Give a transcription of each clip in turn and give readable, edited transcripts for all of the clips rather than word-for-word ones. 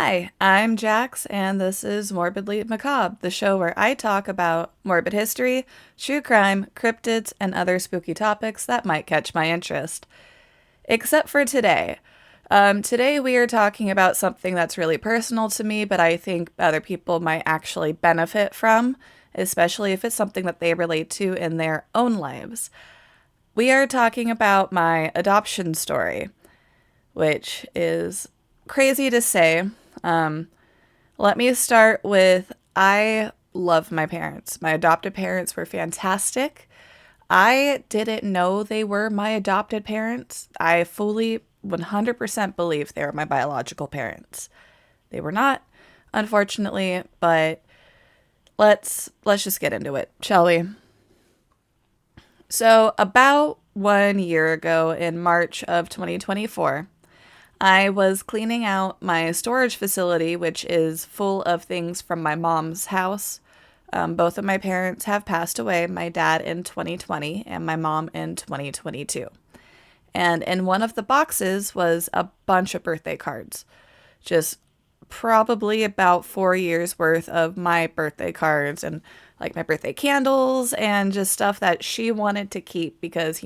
Hi, I'm Jax, and this is Morbidly Macabre, the show where I talk about morbid history, true crime, cryptids, and other spooky topics that might catch my interest. Except for today. Today we are talking about something that's really personal to me, but I think other people might actually benefit from, especially if it's something that they relate to in their own lives. We are talking about my adoption story, which is crazy to say. Um, Let me start with I love my parents. My adopted parents were fantastic. I didn't know they were my adopted parents. I fully 100% believe they were my biological parents. They were not, unfortunately, but let's just get into it, shall we? So, about 1 year ago in March of 2024, I was cleaning out my storage facility, which is full of things from my mom's house. Both of my parents have passed away, my dad in 2020 and my mom in 2022. And in one of the boxes was a bunch of birthday cards, just probably about 4 years worth of my birthday cards and like my birthday candles and just stuff that she wanted to keep because,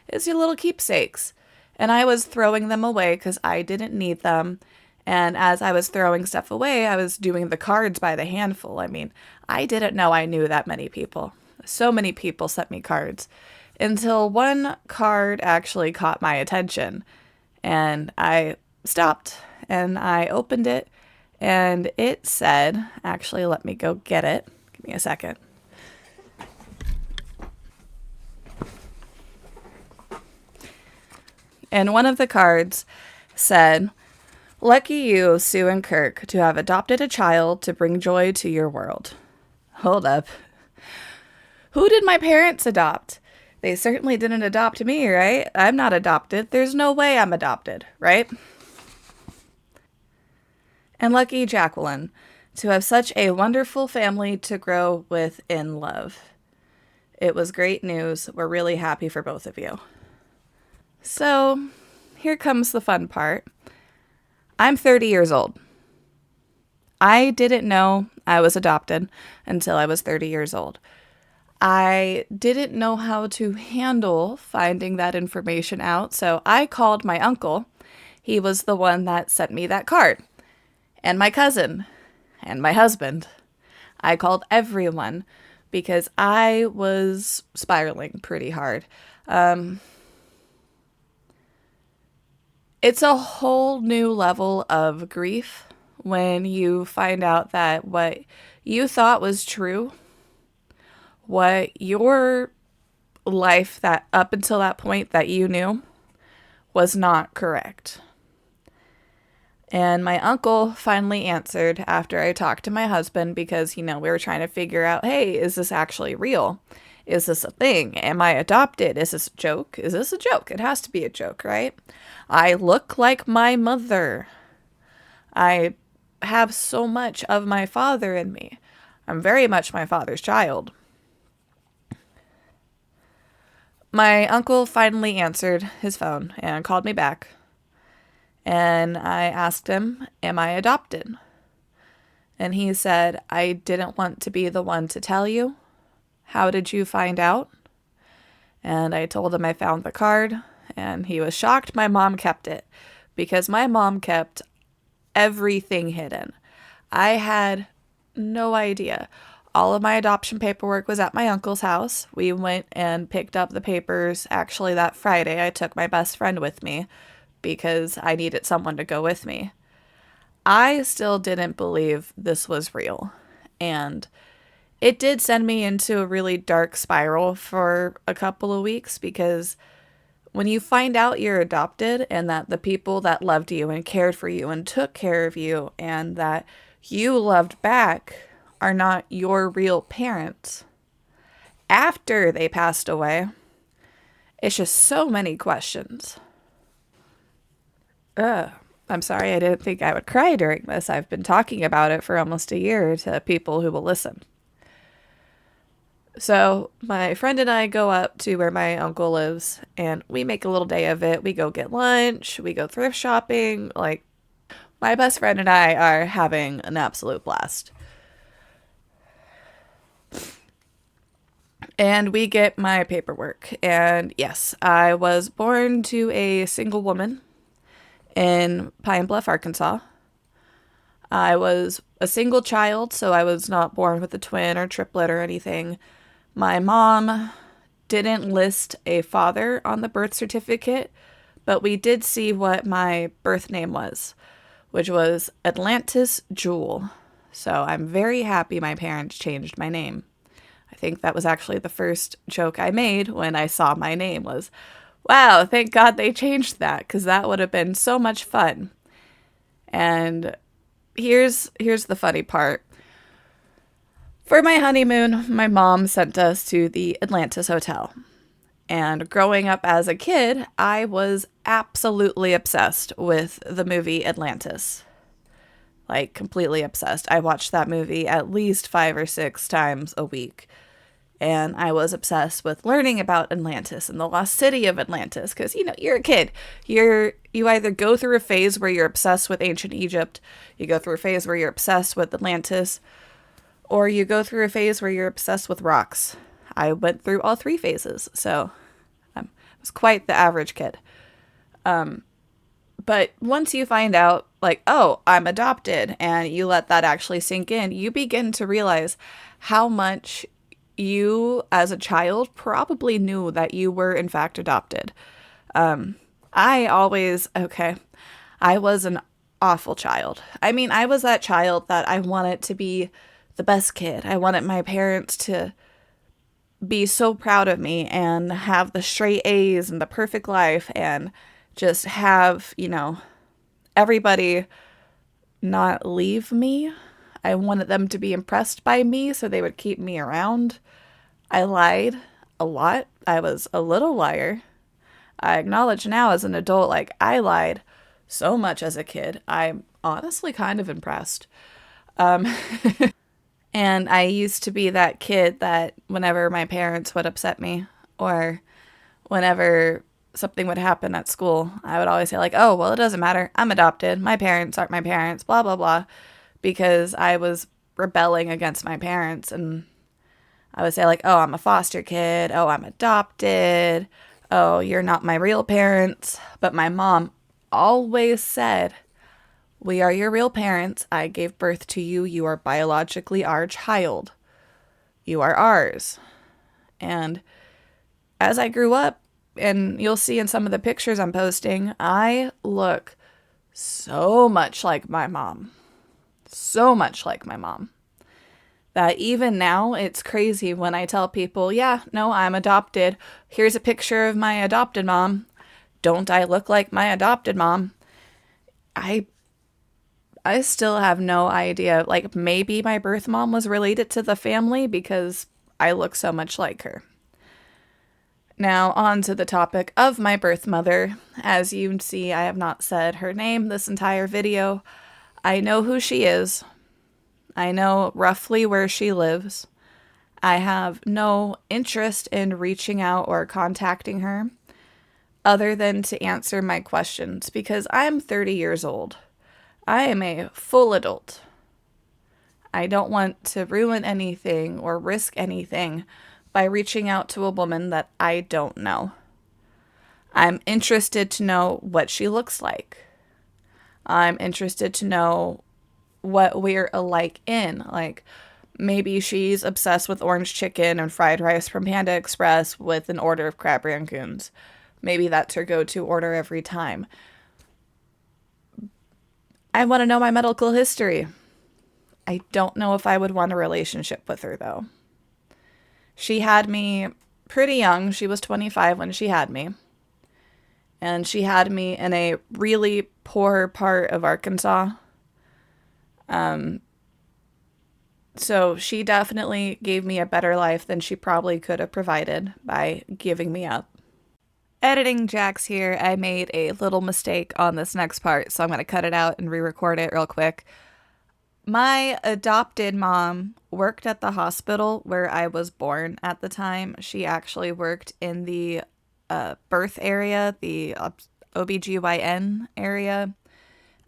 it's your little keepsakes. And I was throwing them away because I didn't need them. And as I was throwing stuff away, I was doing the cards by the handful. I mean, I didn't know I knew that many people. So many people sent me cards until one card actually caught my attention. And I stopped and I opened it and it said, actually, let me go get it. Give me a second. And one of the cards said, "Lucky you, Sue and Kirk, to have adopted a child to bring joy to your world." Hold up. Who did my parents adopt? They certainly didn't adopt me, right? I'm not adopted. There's no way I'm adopted, right? And lucky Jacqueline, to have such a wonderful family to grow with in love. It was great news. We're really happy for both of you. So, here comes the fun part. I'm 30 years old. I didn't know I was adopted until I was 30 years old. I didn't know how to handle finding that information out, so I called my uncle. He was the one that sent me that card, and my cousin, and my husband. I called everyone because I was spiraling pretty hard. It's a whole new level of grief when you find out that what you thought was true, what your life that up until that point that you knew was not correct. And my uncle finally answered after I talked to my husband because, we were trying to figure out, hey, is this actually real? Is this a thing? Am I adopted? Is this a joke? Is this a joke? It has to be a joke, right? I look like my mother. I have so much of my father in me. I'm very much my father's child. My uncle finally answered his phone and called me back. And I asked him, am I adopted? And he said, I didn't want to be the one to tell you. How did you find out? And I told him I found the card, and he was shocked my mom kept it because my mom kept everything hidden. I had no idea. All of my adoption paperwork was at my uncle's house. We went and picked up the papers. Actually, that Friday, I took my best friend with me because I needed someone to go with me. I still didn't believe this was real. And it did send me into a really dark spiral for a couple of weeks because when you find out you're adopted and that the people that loved you and cared for you and took care of you and that you loved back are not your real parents after they passed away, it's just so many questions. I'm sorry, I didn't think I would cry during this. I've been talking about it for almost a year to people who will listen. So my friend and I go up to where my uncle lives and we make a little day of it. We go get lunch, we go thrift shopping, like My best friend and I are having an absolute blast. And we get my paperwork. And yes, I was born to a single woman in Pine Bluff, Arkansas. I was a single child, so I was not born with a twin or triplet or anything. My mom didn't list a father on the birth certificate, but we did see what my birth name was, which was Atlantis Jewel. So I'm very happy my parents changed my name. I think that was actually the first joke I made when I saw my name was, wow, thank God they changed that, because that would have been so much fun. And here's the funny part. For my honeymoon, my mom sent us to the Atlantis Hotel. And growing up as a kid, I was absolutely obsessed with the movie Atlantis. Like, completely obsessed. I watched that movie at least 5 or 6 times a week. And I was obsessed with learning about Atlantis and the lost city of Atlantis. Because, you're a kid. You either go through a phase where you're obsessed with ancient Egypt, you go through a phase where you're obsessed with Atlantis, or you go through a phase where you're obsessed with rocks. I went through all 3 phases, so I was quite the average kid. But once you find out, like, oh, I'm adopted, and you let that actually sink in, you begin to realize how much you, as a child, probably knew that you were, in fact, adopted. I was an awful child. I mean, I was that child that I wanted to be the best kid. I wanted my parents to be so proud of me and have the straight A's and the perfect life and just have, everybody not leave me. I wanted them to be impressed by me so they would keep me around. I lied a lot. I was a little liar. I acknowledge now as an adult, like, I lied so much as a kid. I'm honestly kind of impressed. And I used to be that kid that whenever my parents would upset me or whenever something would happen at school, I would always say, like, oh, well, it doesn't matter. I'm adopted. My parents aren't my parents, blah, blah, blah, because I was rebelling against my parents. And I would say, like, oh, I'm a foster kid. Oh, I'm adopted. Oh, you're not my real parents. But my mom always said, we are your real parents. I gave birth to you. You are biologically our child. You are ours. And as I grew up, and you'll see in some of the pictures I'm posting, I look so much like my mom. So much like my mom. That even now, it's crazy when I tell people, yeah, no, I'm adopted. Here's a picture of my adopted mom. Don't I look like my adopted mom? I still have no idea. Like, maybe my birth mom was related to the family because I look so much like her. Now, on to the topic of my birth mother. As you can see, I have not said her name this entire video. I know who she is. I know roughly where she lives. I have no interest in reaching out or contacting her other than to answer my questions because I'm 30 years old. I am a full adult. I don't want to ruin anything or risk anything by reaching out to a woman that I don't know. I'm interested to know what she looks like. I'm interested to know what we're alike in. Like, maybe she's obsessed with orange chicken and fried rice from Panda Express with an order of crab rangoons. Maybe that's her go-to order every time. I want to know my medical history. I don't know if I would want a relationship with her, though. She had me pretty young. She was 25 when she had me. And she had me in a really poor part of Arkansas. So she definitely gave me a better life than she probably could have provided by giving me up. Editing Jax here, I made a little mistake on this next part, so I'm going to cut it out and re-record it real quick. My adopted mom worked at the hospital where I was born at the time. She actually worked in the birth area, the OBGYN area.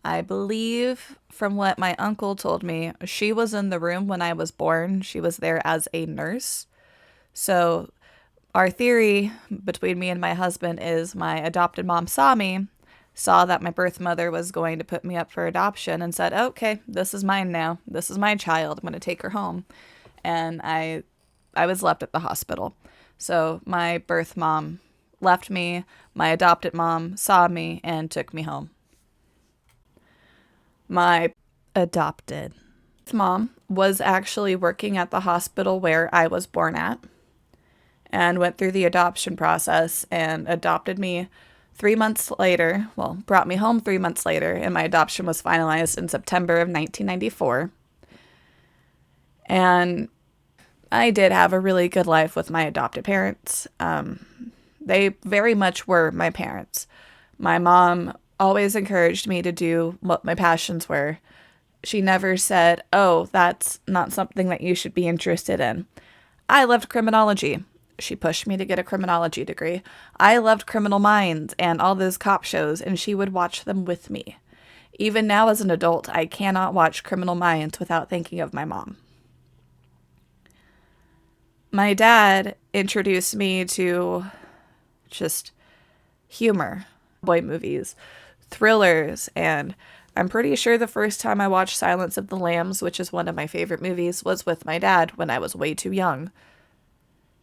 I believe from what my uncle told me, she was in the room when I was born. She was there as a nurse. So, our theory between me and my husband is my adopted mom saw me, saw that my birth mother was going to put me up for adoption, and said, "Okay, this is mine now. This is my child. I'm going to take her home." And I was left at the hospital. So, my birth mom left me, my adopted mom saw me and took me home. My adopted mom was actually working at the hospital where I was born at and went through the adoption process and adopted me 3 months later. Well, brought me home 3 months later, and my adoption was finalized in September of 1994. And I did have a really good life with my adopted parents. They very much were my parents. My mom always encouraged me to do what my passions were. She never said, "Oh, that's not something that you should be interested in." I loved criminology. She pushed me to get a criminology degree. I loved Criminal Minds and all those cop shows, and she would watch them with me. Even now as an adult, I cannot watch Criminal Minds without thinking of my mom. My dad introduced me to just humor, boy movies, thrillers, and I'm pretty sure the first time I watched Silence of the Lambs, which is one of my favorite movies, was with my dad when I was way too young.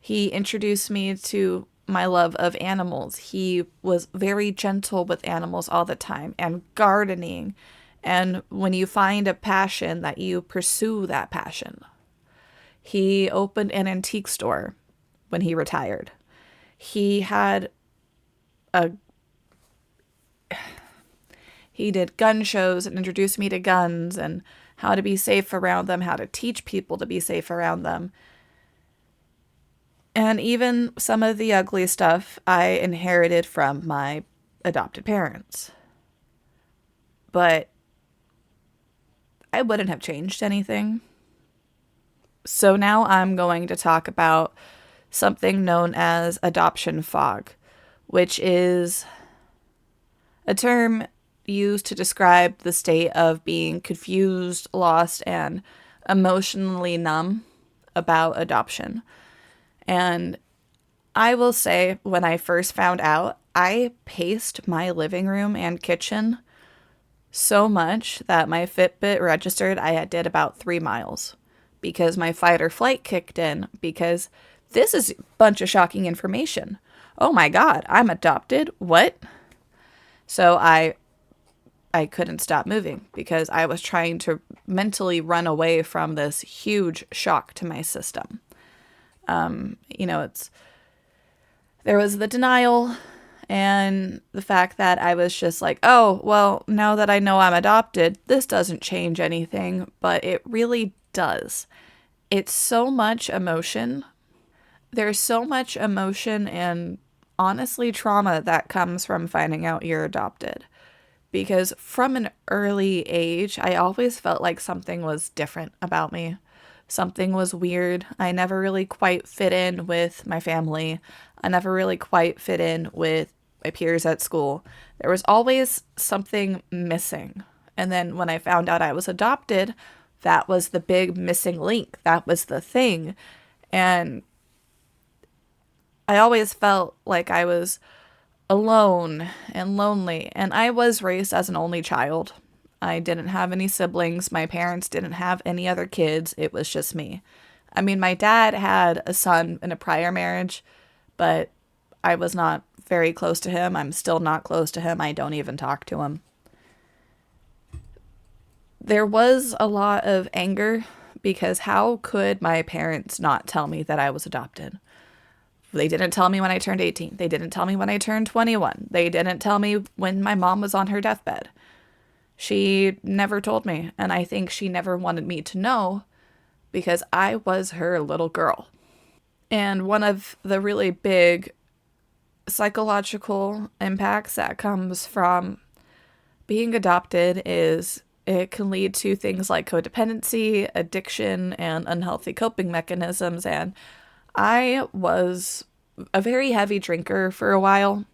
He introduced me to my love of animals. He was very gentle with animals all the time, and gardening. And when you find a passion, that you pursue that passion. He opened an antique store when he retired. He had a He did gun shows and introduced me to guns and how to be safe around them, how to teach people to be safe around them. And even some of the ugly stuff I inherited from my adopted parents. But I wouldn't have changed anything. So now I'm going to talk about something known as adoption fog, which is a term used to describe the state of being confused, lost, and emotionally numb about adoption. And I will say, when I first found out, I paced my living room and kitchen so much that my Fitbit registered I did about 3 miles because my fight or flight kicked in, because this is a bunch of shocking information. Oh my God, I'm adopted. What? So I couldn't stop moving because I was trying to mentally run away from this huge shock to my system. There was the denial and the fact that I was just like, oh, well, now that I know I'm adopted, this doesn't change anything, but it really does. It's so much emotion. There's so much emotion and honestly trauma that comes from finding out you're adopted. Because from an early age, I always felt like something was different about me. Something was weird. I never really quite fit in with my family. I never really quite fit in with my peers at school. There was always something missing. And then when I found out I was adopted, that was the big missing link. That was the thing. And I always felt like I was alone and lonely. And I was raised as an only child. I didn't have any siblings. My parents didn't have any other kids. It was just me. I mean, my dad had a son in a prior marriage, but I was not very close to him. I'm still not close to him. I don't even talk to him. There was a lot of anger because how could my parents not tell me that I was adopted? They didn't tell me when I turned 18. They didn't tell me when I turned 21. They didn't tell me when my mom was on her deathbed. She never told me, and I think she never wanted me to know because I was her little girl. And one of the really big psychological impacts that comes from being adopted is it can lead to things like codependency, addiction, and unhealthy coping mechanisms. And I was a very heavy drinker for a while.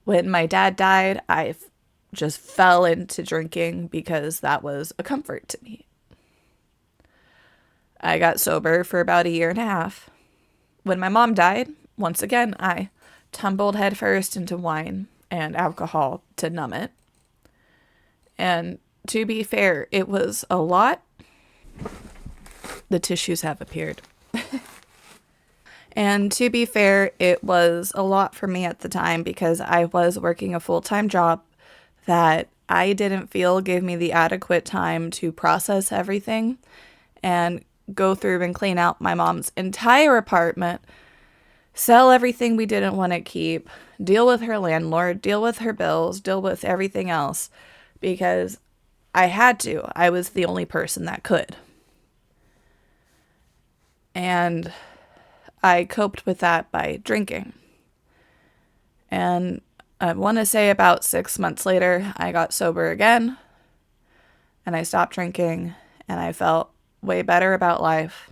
When my dad died, I just fell into drinking because that was a comfort to me. I got sober for about a year and a half. When my mom died, once again, I tumbled headfirst into wine and alcohol to numb it. And to be fair, it was a lot. The tissues have appeared. And to be fair, it was a lot for me at the time because I was working a full-time job that I didn't feel gave me the adequate time to process everything and go through and clean out my mom's entire apartment, sell everything we didn't want to keep, deal with her landlord, deal with her bills, deal with everything else because I had to. I was the only person that could. And I coped with that by drinking. And I want to say about 6 months later, I got sober again and I stopped drinking and I felt way better about life.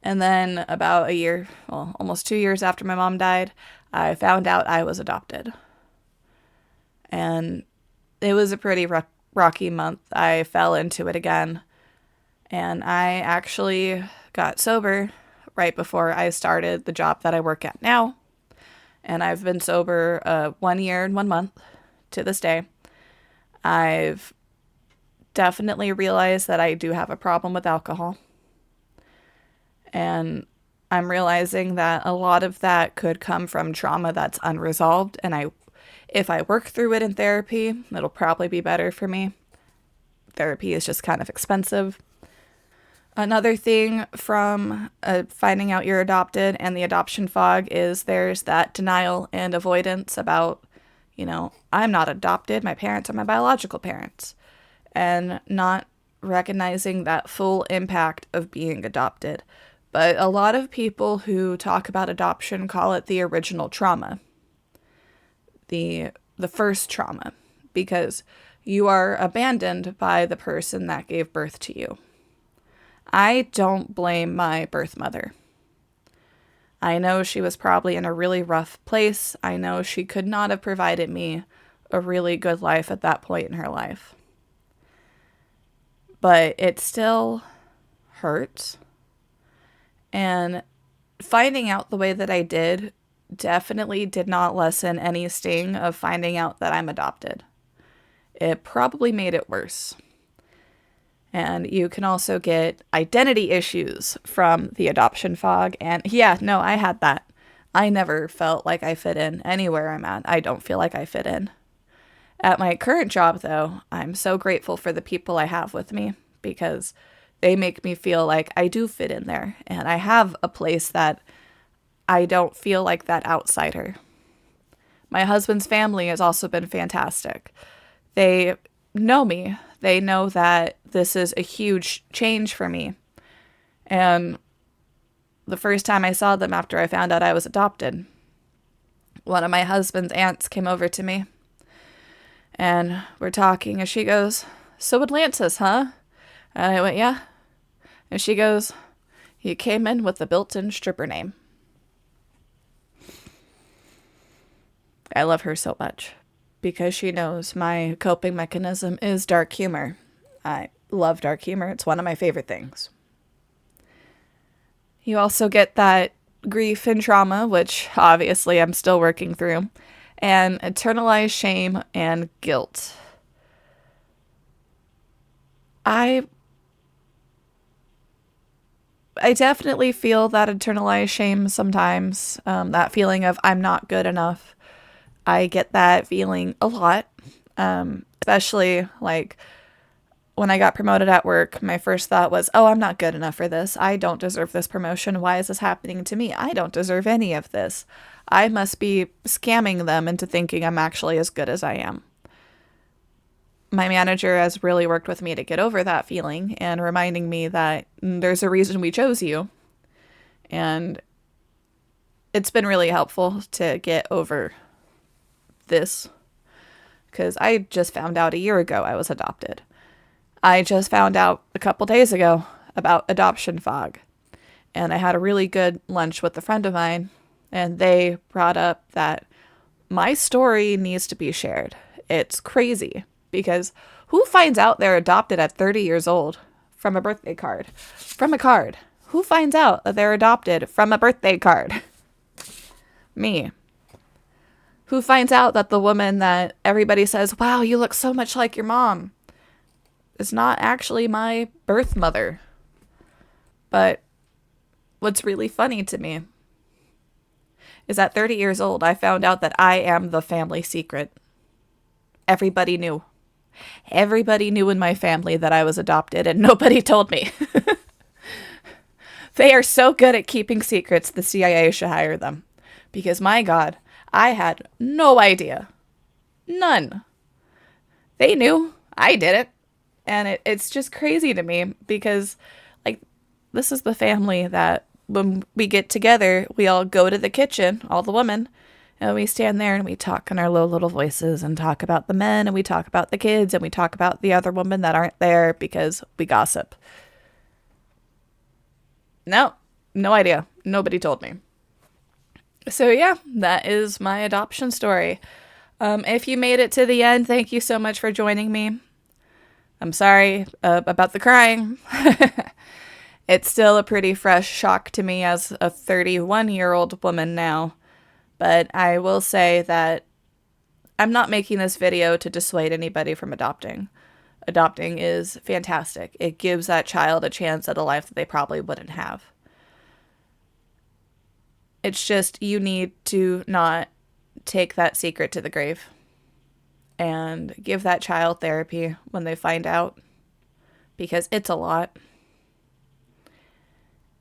And then about a year, well, almost 2 years after my mom died, I found out I was adopted. And it was a pretty rocky month. I fell into it again. And I actually got sober right before I started the job that I work at now. And I've been sober 1 year and 1 month to this day. I've definitely realized that I do have a problem with alcohol. And I'm realizing that a lot of that could come from trauma that's unresolved. And if I work through it in therapy, it'll probably be better for me. Therapy is just kind of expensive. Another thing from finding out you're adopted and the adoption fog is there's that denial and avoidance about, I'm not adopted, my parents are my biological parents, and not recognizing that full impact of being adopted. But a lot of people who talk about adoption call it the original trauma, the first trauma, because you are abandoned by the person that gave birth to you. I don't blame my birth mother. I know she was probably in a really rough place. I know she could not have provided me a really good life at that point in her life. But it still hurts. And finding out the way that I did definitely did not lessen any sting of finding out that I'm adopted. It probably made it worse. And you can also get identity issues from the adoption fog. And yeah, no, I had that. I never felt like I fit in anywhere I'm at. I don't feel like I fit in. At my current job, though, I'm so grateful for the people I have with me because they make me feel like I do fit in there. And I have a place that I don't feel like that outsider. My husband's family has also been fantastic. They know me. They know that this is a huge change for me. And the first time I saw them after I found out I was adopted, one of my husband's aunts came over to me. And we're talking and she goes, "So Atlantis, huh?" And I went, "Yeah." And she goes, "You came in with a built-in stripper name." I love her so much because she knows my coping mechanism is dark humor. I love dark humor. It's one of my favorite things. You also get that grief and trauma, which obviously I'm still working through, and internalized shame and guilt. I definitely feel that internalized shame sometimes, that feeling of I'm not good enough. I get that feeling a lot, especially like when I got promoted at work. My first thought was, oh, I'm not good enough for this. I don't deserve this promotion. Why is this happening to me? I don't deserve any of this. I must be scamming them into thinking I'm actually as good as I am. My manager has really worked with me to get over that feeling and reminding me that there's a reason we chose you. And it's been really helpful to get over this because I just found out a year ago I was adopted. I just found out a couple days ago about adoption fog. And I had a really good lunch with a friend of mine, and they brought up that my story needs to be shared. It's crazy because who finds out they're adopted at 30 years old from a birthday card? From a card. Who finds out that they're adopted from a birthday card? Me. Who finds out that the woman that everybody says, wow, you look so much like your mom, is not actually my birth mother? But what's really funny to me is at 30 years old, I found out that I am the family secret. Everybody knew. Everybody knew in my family that I was adopted, and nobody told me. They are so good at keeping secrets, the CIA should hire them. Because, my God, I had no idea. None. They knew. I didn't. And it's just crazy to me because, like, this is the family that when we get together, we all go to the kitchen, all the women, and we stand there and we talk in our low little voices and talk about the men and we talk about the kids and we talk about the other women that aren't there because we gossip. No idea. Nobody told me. So yeah, that is my adoption story. If you made it to the end, thank you so much for joining me. I'm sorry about the crying. It's still a pretty fresh shock to me as a 31-year-old woman now. But I will say that I'm not making this video to dissuade anybody from adopting. Adopting is fantastic. It gives that child a chance at a life that they probably wouldn't have. It's just you need to not take that secret to the grave and give that child therapy when they find out, because it's a lot.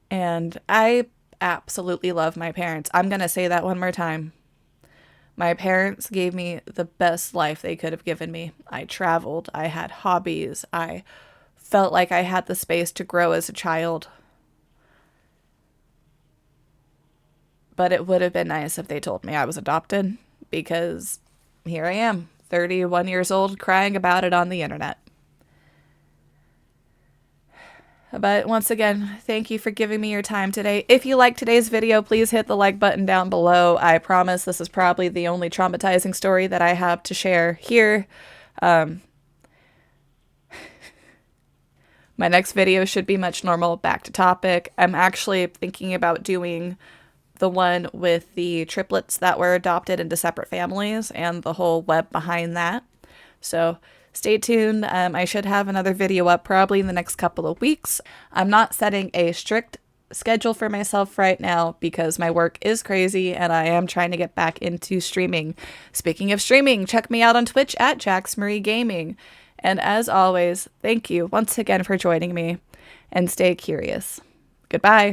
And I absolutely love my parents. I'm going to say that one more time. My parents gave me the best life they could have given me. I traveled. I had hobbies. I felt like I had the space to grow as a child. But it would have been nice if they told me I was adopted, because here I am, 31 years old, crying about it on the internet. But once again, thank you for giving me your time today. If you liked today's video, please hit the like button down below. I promise this is probably the only traumatizing story that I have to share here. My next video should be much normal, back to topic. I'm actually thinking about doing the one with the triplets that were adopted into separate families and the whole web behind that. So stay tuned. I should have another video up probably in the next couple of weeks. I'm not setting a strict schedule for myself right now because my work is crazy and I am trying to get back into streaming. Speaking of streaming, check me out on Twitch at Jax Marie Gaming. And as always, thank you once again for joining me, and stay curious. Goodbye.